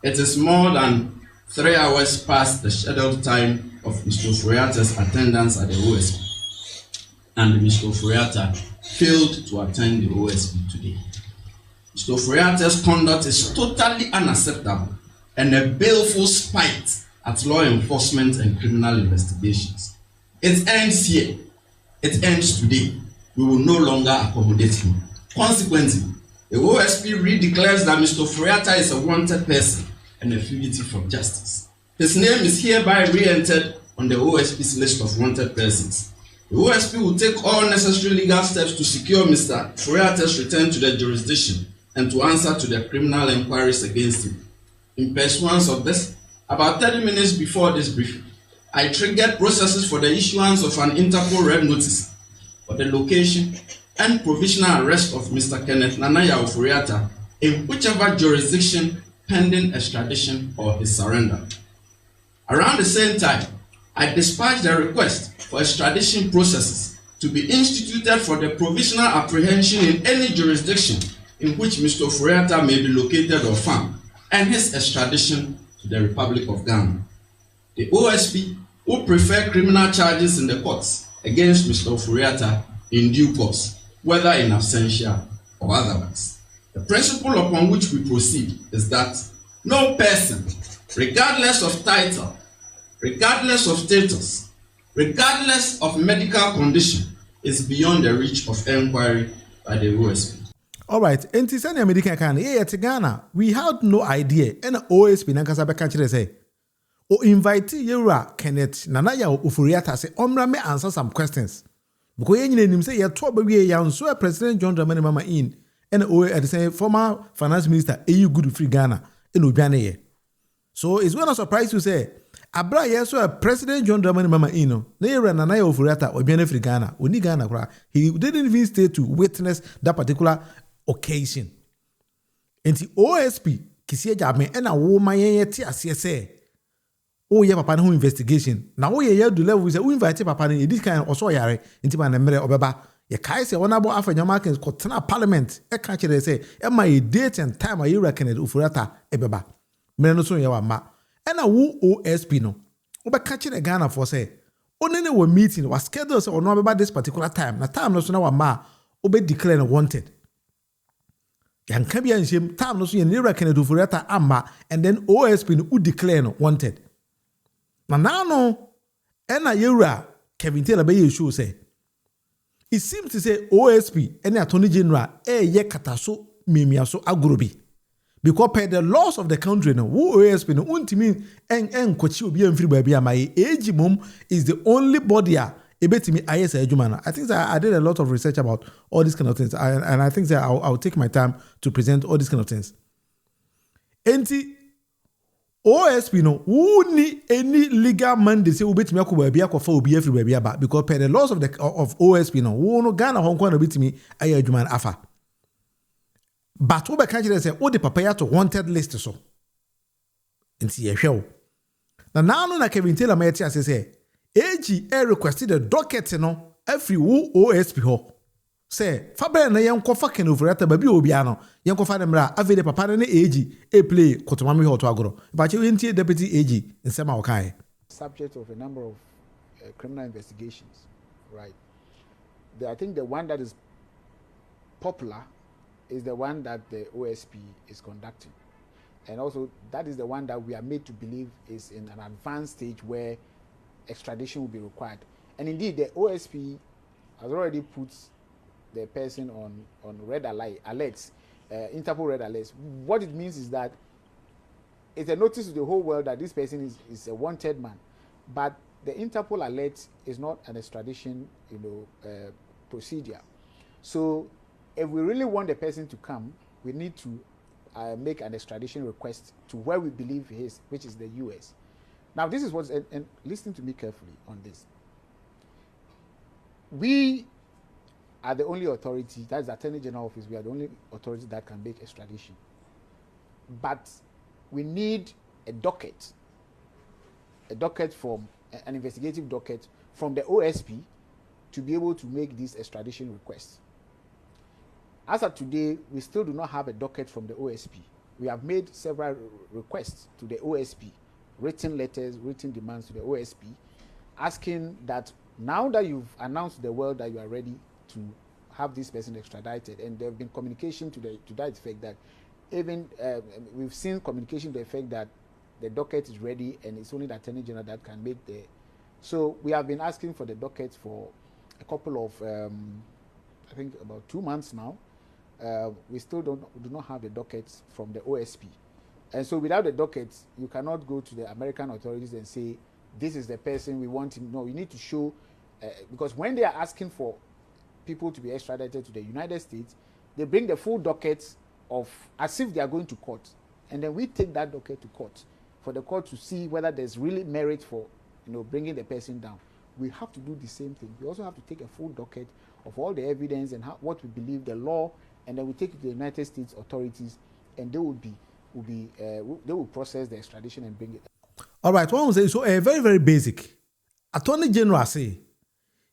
It is more than 3 hours past the scheduled time of Mr. Ofori Atta's attendance at the OSP, and Mr. Ofori Atta failed to attend the OSP today. Mr. Ofori Atta's conduct is totally unacceptable and a baleful spite at law enforcement and criminal investigations. It ends here. It ends today. We will no longer accommodate him. Consequently, the OSP redeclares that Mr. Ofori Atta is a wanted person and a fugitive from justice. His name is hereby re-entered on the OSP's list of wanted persons. The OSP will take all necessary legal steps to secure Mr. Ofori Atta's return to the jurisdiction and to answer to the criminal inquiries against him. In pursuance of this, about 30 minutes before this briefing, I triggered processes for the issuance of an Interpol red notice for the location and provisional arrest of Mr. Kenneth Ofori Atta in whichever jurisdiction pending extradition or his surrender. Around the same time, I dispatched a request for extradition processes to be instituted for the provisional apprehension in any jurisdiction in which Mr. Ofori Atta may be located or found, and his extradition to the Republic of Ghana. The OSP will prefer criminal charges in the courts against Mr. Ofori Atta in due course, whether in absentia or otherwise. The principle upon which we proceed is that no person, regardless of title, regardless of status, regardless of medical condition, is beyond the reach of inquiry by the OSP. All right, NTC American can Ghana. We had no idea. And OSP Nankasa country say, o invite Yura Kenneth Ofori Atta say, me answer some questions. Because you name say, you're 12 years, so President John Dramani Mama in. And at the same former finance minister, AU good free Ghana in Ujane. So it's not a surprise to say, Abra yes, so President John Dramani Mama Ino, Naira Nanaya Ofori Atta or Free Ghana, when Ghana, he didn't even stay to witness that particular occasion. And the OSP, Kisia Jame, and a woman yet, CSA. Oh, yeah, Papa, no investigation. Now, we are to level with a invite Papa in this kind of so yare into my memory of Baba. Ye kai se one about African Americans kotena parliament e kan kire say e ma a date and time you reckon it Ofori Atta e beba me no so ye wa ma e na wo OSP no wo be ka kire Ghana for say onene we meeting was scheduled say ono beba this particular time na time no so na wa ma wo be declare wanted yan ka bia nsem time no so ye reckon it Ofori Atta amma and then OSP no declare no wanted na no e na yewura Kevin Taylor be ye show say it seems to say OSP and Attorney General ye kataso mimiaso agrobi. Because per the laws of the country no OSP no untimi en kwachi obi amfiri baby amaye age mom is the only body ebetimi IS ejuma. I think that I did a lot of research about all these kind of things and I think that I'll take my time to present all these kind of things. Enti OSP no who need any legal mandate say ubetimi akoba bia kofa obi afiri bia ba because per the laws of OSP no who no Ghana hon kwa no betimi aye adwuma afa but we be kan kire say o de papaya to wanted list so nti ye hwe na now na Kevin Taylor ma yeti ase say AG requested the docket no every OSP ho say Faber na yenkofa Ken Ofori Atta babi obi ano yenkofa na mra avede papa na AG play kotomami ho to agoro but you enti deputy AG nsema o kai subject of a number of criminal investigations, right? I think the one that is popular is the one that the OSP is conducting, and also that is the one that we are made to believe is in an advanced stage where extradition will be required. And indeed the OSP has already put the person on red alerts, Interpol red alerts. What it means is that it's a notice to the whole world that this person is a wanted man. But the Interpol alert is not an extradition, procedure. So if we really want the person to come, we need to make an extradition request to where we believe he is, which is the US. Now this is and listen to me carefully on this. We are the only authority, that's the Attorney General Office, we are the only authority that can make extradition. But we need a docket from, an investigative docket from the OSP to be able to make this extradition request. As of today, we still do not have a docket from the OSP. we have made several requests to the OSP, written letters, written demands to the OSP, asking that now that you've announced to the world that you are ready to have this person extradited, and there have been communication to that effect that even we've seen communication to the effect that the docket is ready and it's only the Attorney General that can make the. So we have been asking for the docket for a couple of, I think about 2 months now. We still do not have the dockets from the OSP. And so without the dockets, you cannot go to the American authorities and say, this is the person we want him. No, you need to show, because when they are asking for people to be extradited to the United States, they bring the full docket of, as if they are going to court. And then we take that docket to court for the court to see whether there's really merit for, bringing the person down. We have to do the same thing. We also have to take a full docket of all the evidence and what we believe the law, and then we take it to the United States authorities, and they will process the extradition and bring it. All right, what I'm saying, so very, very basic. Attorney General say,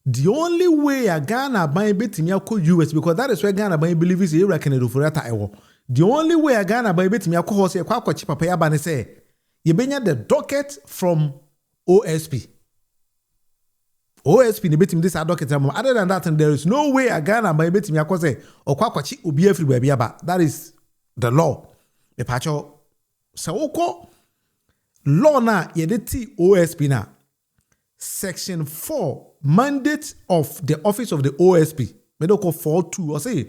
the only way a Ghana buy betting US, because that is where Ghana buy believes you reckon it for that. The only way a Ghana buy betting horse a quack chip pay ban say, you bring the docket from OSP. OSP ni betting this docket. Other than that, and there is no way a Ghana buy betting say or quack will be everywhere. That is the law. The pacho so law na yedeti OSP na section 4 mandate of the office of the OSP medical 4.2 or say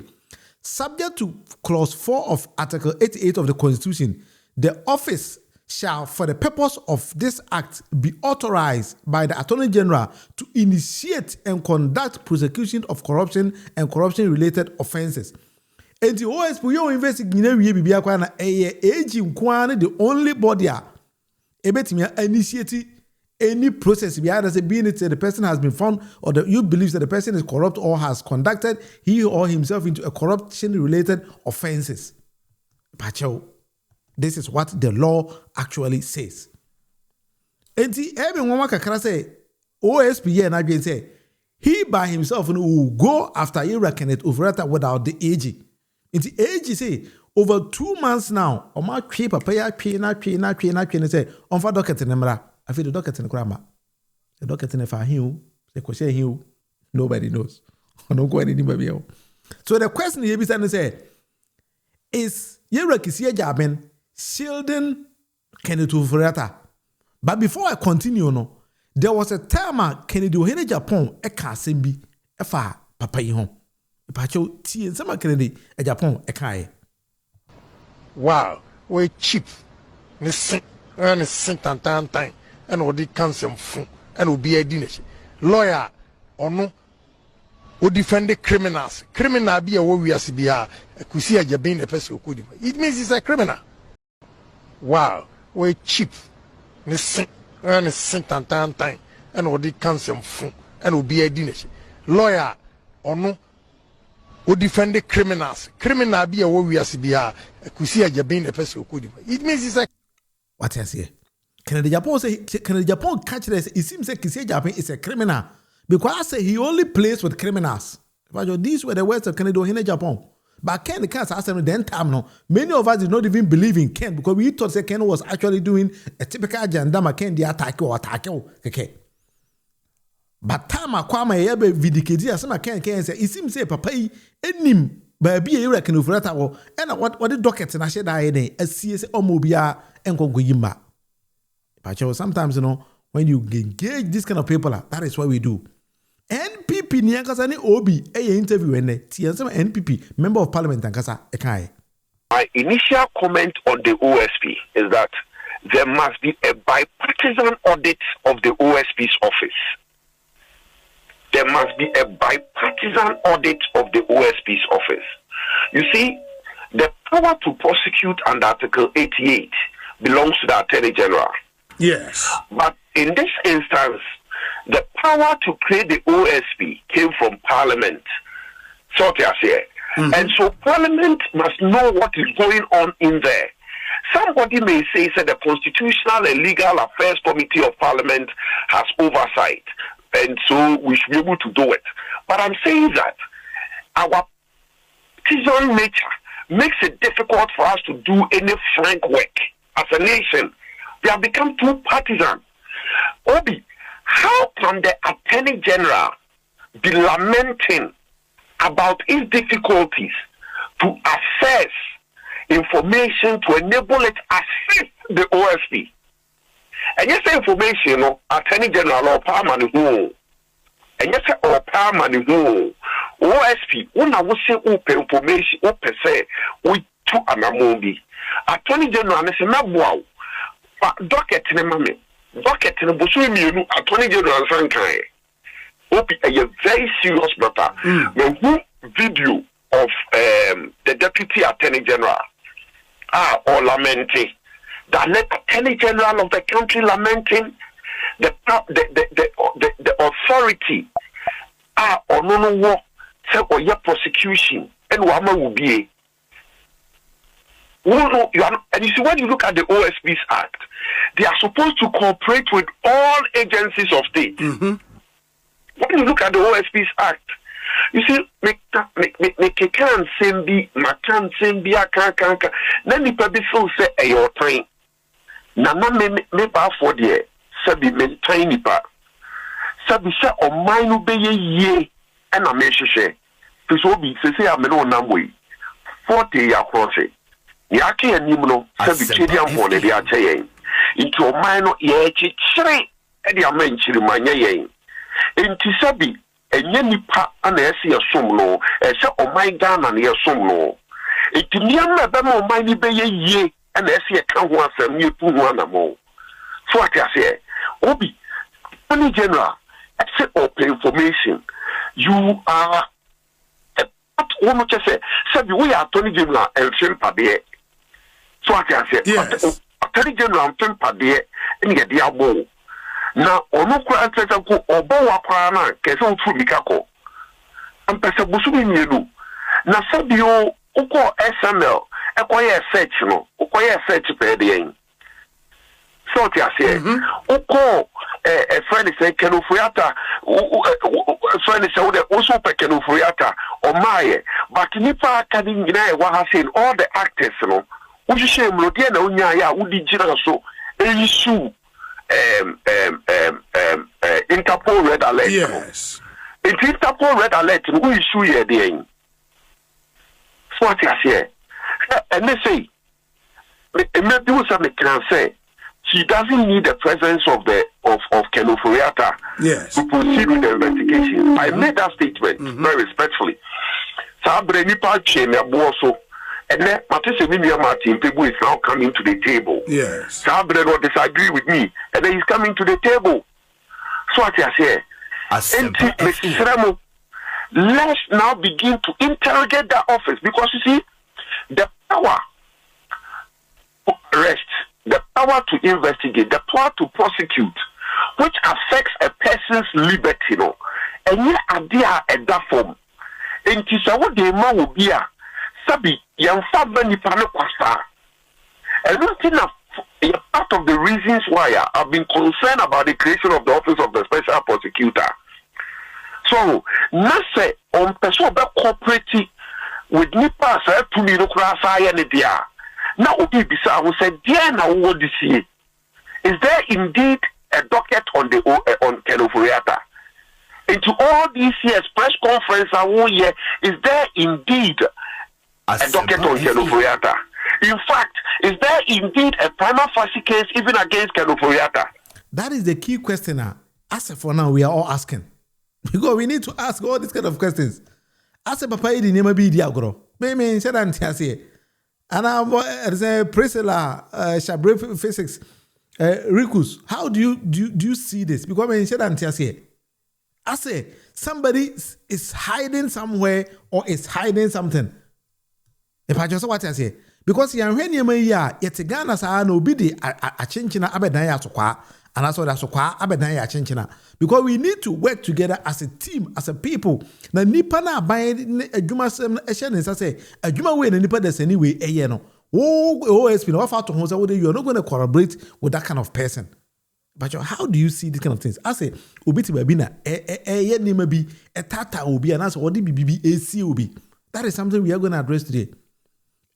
subject to clause 4 of article 88 of the Constitution, the office shall for the purpose of this act be authorized by the Attorney General to initiate and conduct prosecution of corruption and corruption related offenses. And the OSP you investigate bibia kwa na age nkwane the only body ebetimia initiate any process behind say being it the person has been found or you believe that the person is corrupt or has conducted he or himself into a corruption related offenses. Pacho, this is what the law actually says. And the everyone can say OSP and again say he by himself will go after Kenneth Ofori Atta without the AG. And the AG say over 2 months now, on my trip, a payer, and say, on for docket in Emra. I feel the docket in the grammar. The docket in the Fahim, the Koshe Hill, nobody knows. I don't go anybody else. So the question here is say, is Yerakisia Jaben shielding Kenneth Ofori Atta? But before I continue, there was a time Kennedy Ohene Japan, a Kasimbi, a far papa home. Pacho T and some Kennedy, a Japan, a Kai. Wow, we cheap. Ni sing time, and what it comes from, and will be a dinner. Lawyer, or no, will defend the criminals. Criminal be a warrior, CBR, could see a Jabin a person who could. It means he's a criminal. Wow, we cheap. Ni sing time, and what it comes from, and will be a dinner. Lawyer, or no, will defend the criminals. Criminal be a warrior, CBR, could see a Jabin a person who could. It means he's a. What I say? Canada Japan say Canada Japan catch this. It seems like Kisi Japan is a criminal because I say he only plays with criminals. But these were the words of Canada in Japan. But Ken the cats asked him then time no. Many of us did not even believe in Ken because we thought that Ken was actually doing a typical agenda. Ken the attack. Okay. But time akwama yebe vidikedi asema Ken say it seems say papa enim baby e reckon Ofori Atta wo and what the docket na she da ene asie say omobia enkongo yimba. But sometimes when you engage this kind of people, that is what we do. NPP niyankasa ni obi interview ene tiyansema NPP member of parliament ankasa ekai. My initial comment on the OSP is that there must be a bipartisan audit of the OSP's office. There must be a bipartisan audit of the OSP's office. You see, the power to prosecute under Article 88 belongs to the Attorney General. Yes. But in this instance, the power to create the OSP came from Parliament. So and so Parliament must know what is going on in there. Somebody may say that the Constitutional and Legal Affairs Committee of Parliament has oversight, and so we should be able to do it. But I'm saying that our partisan nature makes it difficult for us to do any frank work as a nation. We have become too partisan. Obi, how can the Attorney General be lamenting about his difficulties to access information to enable it assist the OSP? And yes, information, Attorney General or Parliament, and yes, or Parliament, OSP, una will say open information, open say, we to an amobi. Attorney General, and say, wow, docket in a mammy, docket in a busu, Attorney General Sankai. Open a very serious matter. The video of the Deputy Attorney General or lamenting. The Attorney General of the country lamenting the authority or no war say or your prosecution and wama will be. And you see, when you look at the OSP's Act, they are supposed to cooperate with all agencies of state. Mm-hmm. When you look at the OSP's Act, you see, me can't send makan sembi akanka. Then the people say a your train. Nana me ba for the sabi me tiny pa. Sabi say o mine be ye and a meshe. This will be say I'm no namwe. 40 year cross it. Yaki and Nimno sabi chediam for the achayen. Into a mine ye chire and the amenchi manya yen. Into sabi enye nipa ana ese yesomno ese omai Ghana na yesomno etimiam be ma omai ni be ye ana ese ye kan ho asem ye tu ho anamo so ati ase obi Attorney General ese open information you are one just say we are Attorney General and pade so ati ase yes. Attorney General pade ni ye dia bo na onu kwa ateta ko obo wa kwa na kese ofu mikako ampese busumi mienu na sabio uko SML ekoye search no ukoye search pede yin so ti ase uko friend say Ken Ofori Atta friend say wo de also pe Ken Ofori Atta o maye but nipa kadi nyina e wa ha say all the actors no wo hye mro de na onya ya wo di gira so eyisu Interpol red alert. Yes. It's Interpol red alert. Who issue here then? So what I say, and they say, maybe somebody can say he doesn't need the presence of Ken Ofori Atta to proceed with the investigation. I made that statement very respectfully. Sabre nipa cheme aboso. And then Martin people is now coming to the table. Yes. Sabre will disagree with me. And then he's coming to the table. So what I say, let's now begin to interrogate that office. Because you see, the power to arrest, the power to investigate, the power to prosecute, which affects a person's liberty, you know, and yet idea at that form. And it's what the man will be a sabi young family panel kwasa. And I don't think part of the reasons why I've been concerned about the creation of the office of the special prosecutor. So, not say on person be cooperative with nipa say to me no krasa ya ne dia. Now obi bisa who said dear na wo this year. Is there indeed a docket on the on Ken Ofori Atta? Into all these years press conference is there indeed a docket on Ken Ofori Atta? In fact, is there indeed a prima facie case even against Ken Ofori Atta? That is the key question. As for now, we are all asking. Because we need to ask all these kind of questions. As a papa, you didn't be the agro. Maybe said Antiasie. And I say Priscilla, Shabre Physics, Rikus. How do you see this? Because when said Antiasie, I say somebody is hiding somewhere or is hiding something. If I just what I say. Because you are when you may yet Ghana sa no bidi a chinchina abedaya sokwa and that's what sokwa abedaya chinchina. Because we need to work together as a team, as a people. Na nipa na buy adwuma sem ehye say adwuma we na nipa des anyway no. OSP no fa to ho say you are not going to collaborate with that kind of person. But how do you see these kind of things? I say obiti baby na ye nima bi etata obi and that's what the bibi AC obi. That is something we are going to address today.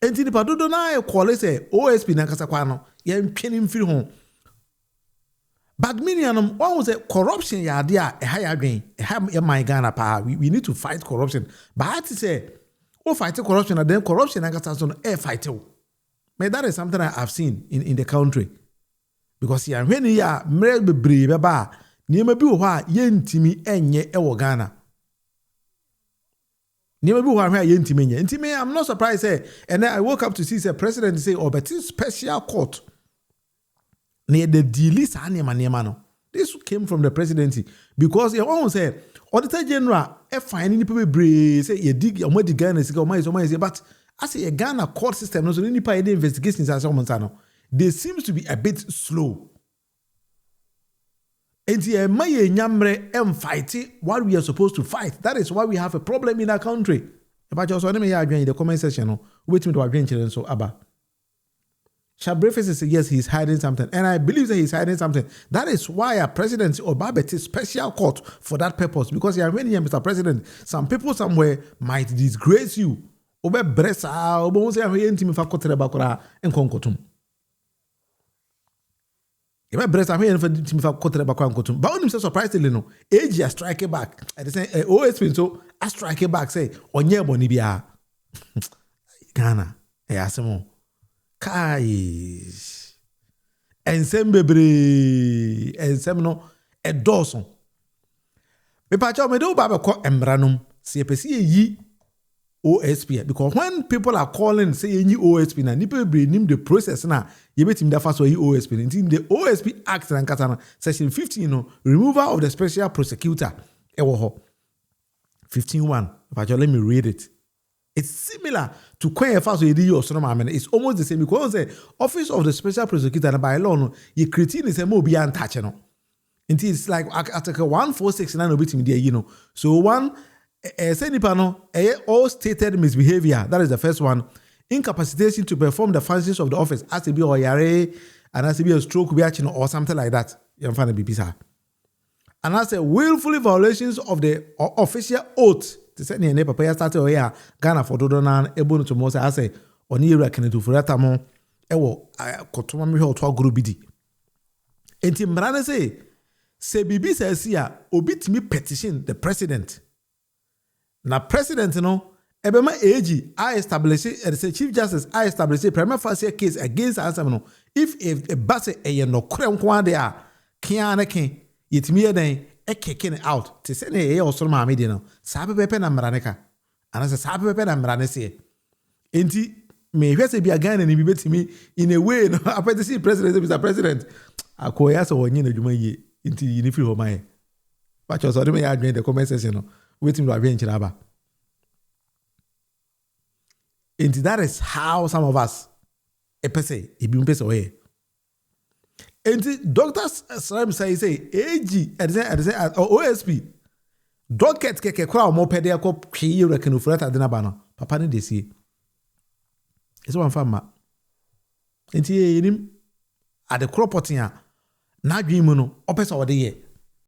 enti nipa dodo na e call say OSP na kasa kwa no ye ntwene mfiri ho Bagminianum one say corruption ya ade a e ha ya dwen e ha e man Ghana pa we need to fight corruption but say o fight corruption and then corruption na kasa so no e fight o me that is something I've seen in the country because ya when ya mre bebre be ba niema bi wo ho a ye ntimi enye e wo Ghana niema bi wo ho a ye ntimi enye ntimi I'm not surprised say and then I woke up to see the president say oh but it's special court near the dealers no. This came from the presidency because you won't say Auditor General fine people be say you dig your money Ghana but as a Ghana court system no so any part investigations as they seems to be a bit slow. And the maye nyamre fight what we are supposed to fight. That is why we have a problem in our country. But also let me hear in the comment section no wait me to agree children so aba. Shabrefes says yes, he's hiding something. And I believe that he's hiding something. That is why a presidency or Babette special court for that purpose. Because you are really Mr. President, some people somewhere might disgrace you. Obe bresa, obe won't say I'm here to me for kotere bakura and konkotum. Obe bresa, I'm here to me for kotere bakura and konkotum. But only so surprisingly no, age a strike back. And they say, OSP so a strike back say, onye bonibia. Ghana, asemo. Kai ensem bebre ensem no edoso me pa cha me do ba be ko emranum se epesi yi OSP because when people are calling say yi OSP na nipa bebre nim the process na ye betim da fa so yi OSP in the OSP Act and katana section 15 no removal of the special prosecutor e wo ho 15:1 pa cha let me read it. It's similar to Ken Ofori Atta. It's almost the same because the office of the special prosecutor by law no you create is a more be untouched no. It's like Article 1469 obit me there you know. So one say nipa no all stated misbehavior, that is the first one, incapacitation to perform the functions of the office as to be or yare and as to be a stroke reaction or something like that. You find the BBC. And as a willfully violations of the official oath. To say ne papa ya start here Ghana for dodo na ebo to mo say ase oni ewura Ken Ofori Atta mo e wo kotoma me hwe oto agoro bidi enti mrane say bibi say sia obi timi petition the president na president no ebema AG I establish the chief justice I establish a prima facie case against answer no if a base e no kure nko ade a kian na ken yetimi eden kicking out to say ne also ma me no sabe pepe na mraneka ana say sabe pepe na mrane se enti me hwese bia Ghana ni bi betimi in a way no apete see president Mr. President akoya so wonye na dwuma yi enti yini free ho mai ba cho so de me ya adwen the comment section no wetin do adwen kira ba enti that is how some of us epese ebi mpese oye. And doctors say AG at OSP docket keke kwa mo pede akọ pii Ken Ofori Atta dena ba no papa ne de sie eso wan fa ma enti yenim ade cropotin a na adwen mu no opese ode ye